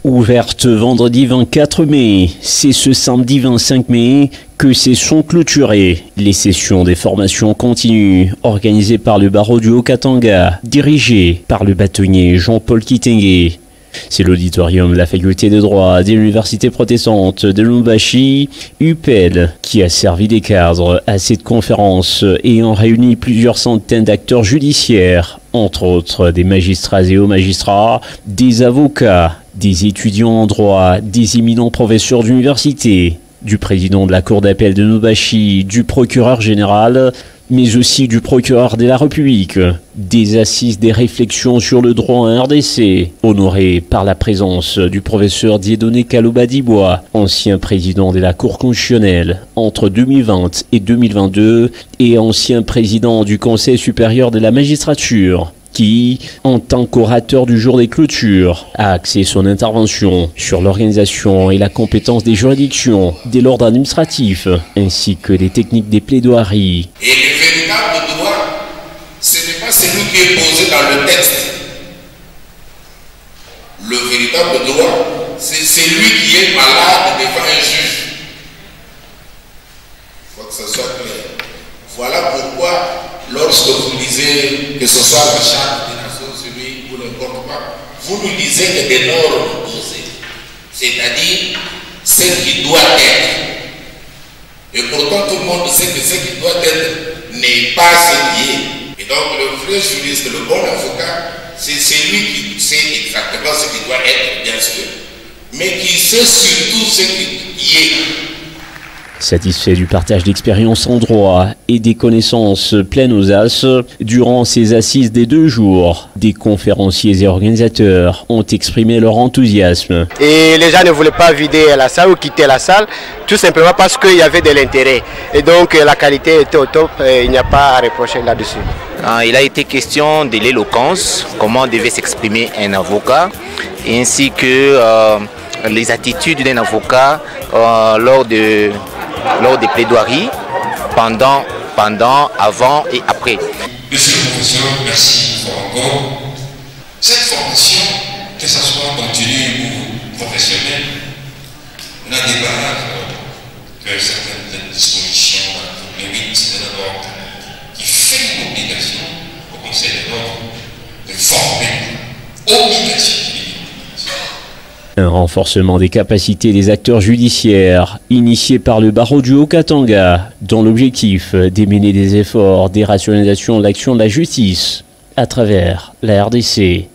Ouverte vendredi 24 mai, c'est ce samedi 25 mai que ces sessions clôturées. Les sessions des formations continues organisées par le barreau du Haut-Katanga, dirigées par le bâtonnier Jean-Paul Kitenge. C'est l'auditorium de la faculté de droit de l'université protestante de Lubumbashi, UPEL, qui a servi des cadres à cette conférence ayant réuni plusieurs centaines d'acteurs judiciaires, entre autres des magistrats et hauts magistrats, des avocats, des étudiants en droit, des éminents professeurs d'université, du président de la cour d'appel de Lubumbashi, du procureur général, mais aussi du procureur de la République, des assises des réflexions sur le droit en RDC, honorées par la présence du professeur Dieudonné Kaloba-Dibois, ancien président de la Cour constitutionnelle entre 2020 et 2022 et ancien président du Conseil supérieur de la magistrature, qui, en tant qu'orateur du jour des clôtures, a axé son intervention sur l'organisation et la compétence des juridictions, de l'ordre administratif, ainsi que les techniques des plaidoiries. Et le véritable droit, ce n'est pas celui qui est posé dans le texte. Le véritable droit, c'est celui qui est malade devant un juge. Il faut que ce soit clair. Voilà pourquoi, lorsque vous lisez, que ce soit la Charte des Nations Unies ou n'importe quoi, vous nous lisez que des normes posées, c'est-à-dire ce qui doit être. Et pourtant, tout le monde sait que ce qui doit être n'est pas ce qui est. Et donc, le vrai juriste, le bon avocat, c'est celui qui sait exactement ce qui doit être, bien sûr, mais qui sait surtout ce qui est. Satisfait du partage d'expériences en droit et des connaissances pleines aux as, durant ces assises des 2 jours, des conférenciers et organisateurs ont exprimé leur enthousiasme. Et les gens ne voulaient pas vider la salle ou quitter la salle, tout simplement parce qu'il y avait de l'intérêt. Et donc la qualité était au top et il n'y a pas à reprocher là-dessus. Il a été question de l'éloquence, comment devait s'exprimer un avocat, ainsi que les attitudes d'un avocat lors des plaidoiries, pendant, avant et après. Monsieur le professeur, merci encore. Cette formation, que ce soit continue ou professionnelle, n'a débarrasse que certaines dispositions de l'article 8 de la loi qui fait une obligation au Conseil de l'ordre de former obligation. Un renforcement des capacités des acteurs judiciaires, initié par le barreau du Haut-Katanga, dont l'objectif d'émener des efforts des rationalisations de l'action de la justice à travers la RDC.